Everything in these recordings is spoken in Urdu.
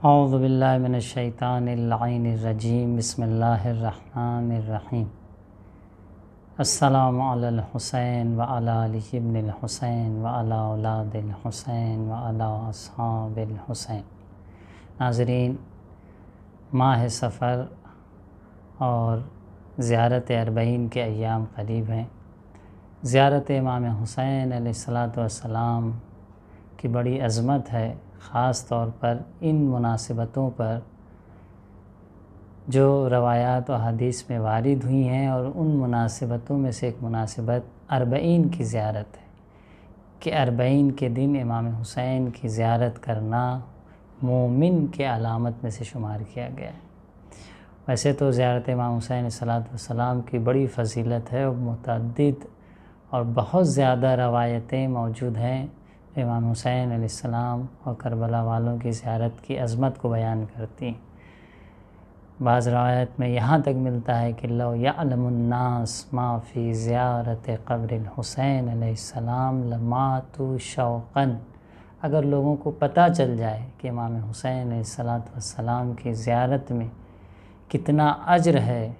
اعوذ باللہ من الشیطان اللعین الرجیم، بسم اللہ الرحمن الرحیم۔ السلام علی الحسین وعلی علی ابن الحسین وعلی اولاد الحسین وعلی اصحاب الحسین۔ ناظرین، ماہ سفر اور زیارت اربعین کے ایام قریب ہیں۔ زیارت امام حسین علیہ السلام کی بڑی عظمت ہے، خاص طور پر ان مناسبتوں پر جو روایات و حدیث میں وارد ہوئی ہیں، اور ان مناسبتوں میں سے ایک مناسبت اربعین کی زیارت ہے کہ اربعین کے دن امام حسین کی زیارت کرنا مومن کے علامت میں سے شمار کیا گیا ہے۔ ویسے تو زیارت امام حسین علیہ السلام کی بڑی فضیلت ہے اور متعدد اور بہت زیادہ روایتیں موجود ہیں امام حسین علیہ السلام اور کربلا والوں کی زیارت کی عظمت کو بیان کرتی ہیں۔ بعض روایت میں یہاں تک ملتا ہے کہ لو یعلم الناس ما فی زیارت قبر الحسین علیہ السلام لماتوا شوقا، اگر لوگوں کو پتہ چل جائے کہ امام حسین علیہ السلام کی زیارت میں کتنا اجر ہے،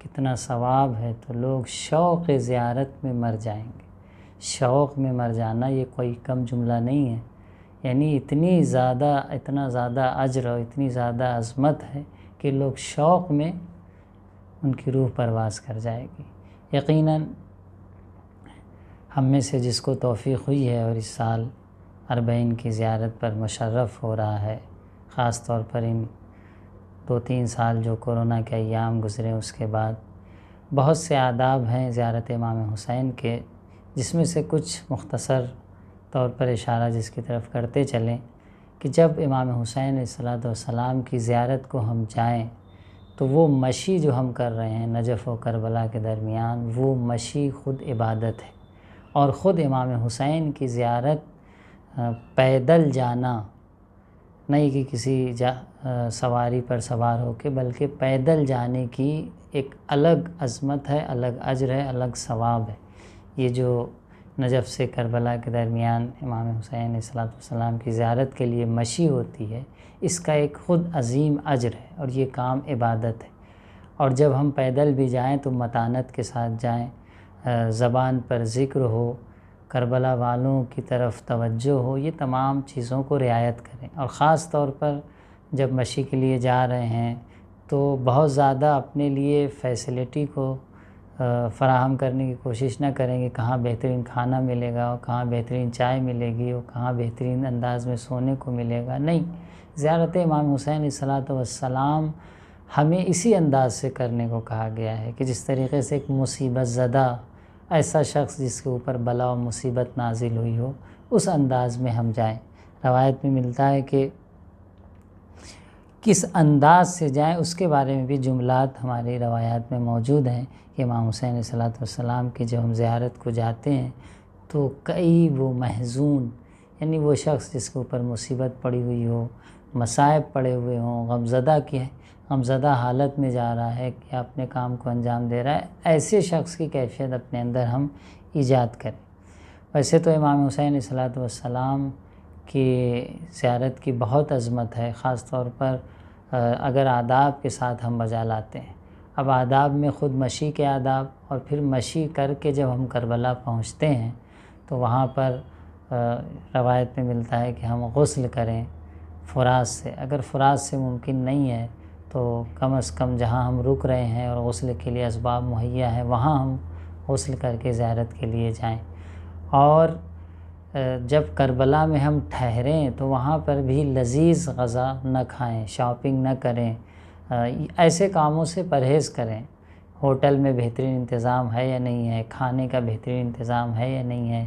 کتنا ثواب ہے، تو لوگ شوق زیارت میں مر جائیں گے۔ شوق میں مر جانا یہ کوئی کم جملہ نہیں ہے، یعنی اتنا زیادہ اجر اور اتنی زیادہ عظمت ہے کہ لوگ شوق میں ان کی روح پرواز کر جائے گی۔ یقیناً ہم میں سے جس کو توفیق ہوئی ہے اور اس سال اربعین کی زیارت پر مشرف ہو رہا ہے، خاص طور پر ان 2-3 سال جو کورونا کے ایام گزرے اس کے بعد، بہت سے آداب ہیں زیارت امام حسین کے، جس میں سے کچھ مختصر طور پر اشارہ جس کی طرف کرتے چلیں کہ جب امام حسین علیہ السلام کی زیارت کو ہم جائیں تو وہ مشی جو ہم کر رہے ہیں نجف و کربلا کے درمیان، وہ مشی خود عبادت ہے، اور خود امام حسین کی زیارت پیدل جانا، نہیں کہ کسی سواری پر سوار ہو کے، بلکہ پیدل جانے کی ایک الگ عظمت ہے، الگ اجر ہے، الگ ثواب ہے۔ یہ جو نجف سے کربلا کے درمیان امام حسین علیہ السلام کی زیارت کے لیے مشی ہوتی ہے، اس کا ایک خود عظیم اجر ہے اور یہ کام عبادت ہے۔ اور جب ہم پیدل بھی جائیں تو متانت کے ساتھ جائیں، زبان پر ذکر ہو، کربلا والوں کی طرف توجہ ہو، یہ تمام چیزوں کو رعایت کریں۔ اور خاص طور پر جب مشی کے لیے جا رہے ہیں تو بہت زیادہ اپنے لیے فیسلٹی کو فراہم کرنے کی کوشش نہ کریں کہ کہاں بہترین کھانا ملے گا، اور کہاں بہترین چائے ملے گی، اور کہاں بہترین انداز میں سونے کو ملے گا۔ نہیں، زیارت امام حسین علیہ السلام ہمیں اسی انداز سے کرنے کو کہا گیا ہے کہ جس طریقے سے ایک مصیبت زدہ ایسا شخص جس کے اوپر بلا و مصیبت نازل ہوئی ہو، اس انداز میں ہم جائیں۔ روایت میں ملتا ہے کہ کس انداز سے جائیں اس کے بارے میں بھی جملات ہماری روایات میں موجود ہیں کہ امام حسین علیہ السلام کی جب ہم زیارت کو جاتے ہیں تو کئی وہ محزون، یعنی وہ شخص جس کے اوپر مصیبت پڑی ہوئی ہو، مصائب پڑے ہوئے ہوں، غمزدہ حالت میں جا رہا ہے کہ اپنے کام کو انجام دے رہا ہے، ایسے شخص کی کیفیت اپنے اندر ہم ایجاد کریں۔ ویسے تو امام حسین علیہ السلام کی زیارت کی بہت عظمت ہے، خاص طور پر اگر آداب کے ساتھ ہم بجا لاتے ہیں۔ اب آداب میں خود مشی کے آداب، اور پھر مشی کر کے جب ہم کربلا پہنچتے ہیں تو وہاں پر روایت میں ملتا ہے کہ ہم غسل کریں فرات سے۔ اگر فرات سے ممکن نہیں ہے تو کم از کم جہاں ہم رک رہے ہیں اور غسل کے لیے اسباب مہیا ہیں وہاں ہم غسل کر کے زیارت کے لیے جائیں۔ اور جب کربلا میں ہم ٹھہریں تو وہاں پر بھی لذیذ غذا نہ کھائیں، شاپنگ نہ کریں، ایسے کاموں سے پرہیز کریں۔ ہوٹل میں بہترین انتظام ہے یا نہیں ہے، کھانے کا بہترین انتظام ہے یا نہیں ہے،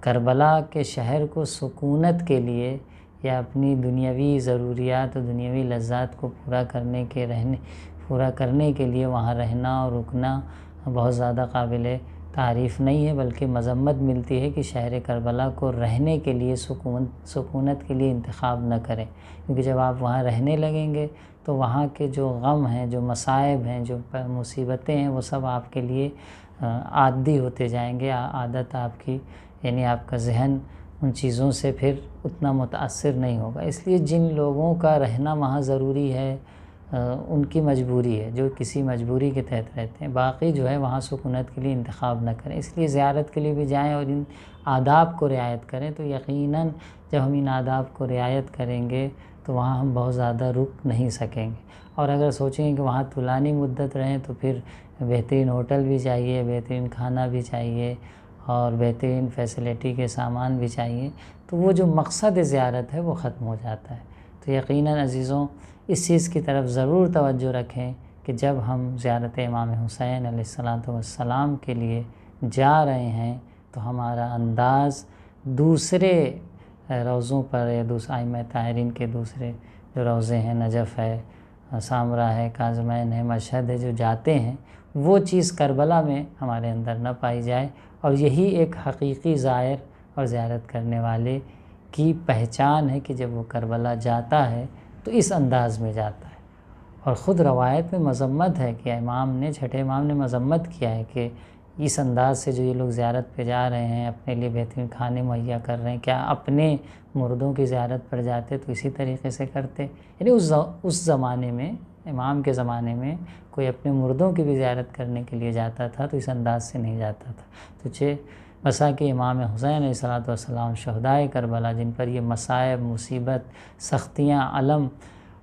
کربلا کے شہر کو سکونت کے لیے یا اپنی دنیاوی ضروریات و دنیاوی لذات کو پورا کرنے کے لیے وہاں رہنا اور رکنا بہت زیادہ قابل تعریف نہیں ہے، بلکہ مذمت ملتی ہے کہ شہر کربلا کو رہنے کے لیے سکونت کے لیے انتخاب نہ کریں، کیونکہ جب آپ وہاں رہنے لگیں گے تو وہاں کے جو غم ہیں، جو مصائب ہیں، جو مصیبتیں ہیں، وہ سب آپ کے لیے عادی ہوتے جائیں گے، عادت آپ کی، یعنی آپ کا ذہن ان چیزوں سے پھر اتنا متاثر نہیں ہوگا۔ اس لیے جن لوگوں کا رہنا وہاں ضروری ہے ان کی مجبوری ہے، جو کسی مجبوری کے تحت رہتے ہیں، باقی جو ہے وہاں سکونت کے لیے انتخاب نہ کریں۔ اس لیے زیارت کے لیے بھی جائیں اور ان آداب کو رعایت کریں، تو یقیناً جب ہم ان آداب کو رعایت کریں گے تو وہاں ہم بہت زیادہ رک نہیں سکیں گے۔ اور اگر سوچیں کہ وہاں طولانی مدت رہیں تو پھر بہترین ہوٹل بھی چاہیے، بہترین کھانا بھی چاہیے اور بہترین فیسلٹی کے سامان بھی چاہیے، تو وہ جو مقصد زیارت ہے وہ ختم ہو جاتا ہے۔ تو یقیناً عزیزوں اس چیز کی طرف ضرور توجہ رکھیں کہ جب ہم زیارت امام حسین علیہ السلام کے لیے جا رہے ہیں تو ہمارا انداز دوسرے روضوں پر یا دوسرے ائمہ طاہرین کے دوسرے جو روضے ہیں، نجف ہے، سامرا ہے، کاظمین ہے، مشہد ہے، جو جاتے ہیں، وہ چیز کربلا میں ہمارے اندر نہ پائی جائے۔ اور یہی ایک حقیقی زائر اور زیارت کرنے والے کی پہچان ہے کہ جب وہ کربلا جاتا ہے تو اس انداز میں جاتا ہے۔ اور خود روایت میں مذمت ہے کہ چھٹے امام نے مذمت کیا ہے کہ اس انداز سے جو یہ لوگ زیارت پہ جا رہے ہیں، اپنے لیے بہترین کھانے مہیا کر رہے ہیں، کیا اپنے مردوں کی زیارت پر جاتے تو اسی طریقے سے کرتے؟ یعنی اس زمانے میں، امام کے زمانے میں کوئی اپنے مردوں کی بھی زیارت کرنے کے لیے جاتا تھا تو اس انداز سے نہیں جاتا تھا۔ تو بسا کہ امام حسین علیہ السلام شہدائے کربلا، جن پر یہ مصائب، مصیبت، سختیاں، الم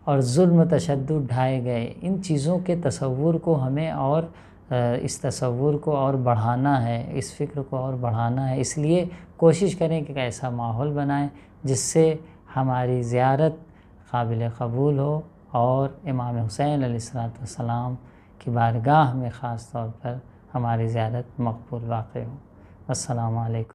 اور ظلم تشدد ڈھائے گئے، ان چیزوں کے تصور کو ہمیں اور اس تصور کو اور بڑھانا ہے، اس فکر کو اور بڑھانا ہے۔ اس لیے کوشش کریں کہ ایسا ماحول بنائیں جس سے ہماری زیارت قابل قبول ہو اور امام حسین علیہ السلام کی بارگاہ میں خاص طور پر ہماری زیارت مقبول واقع ہو۔ السلام علیکم۔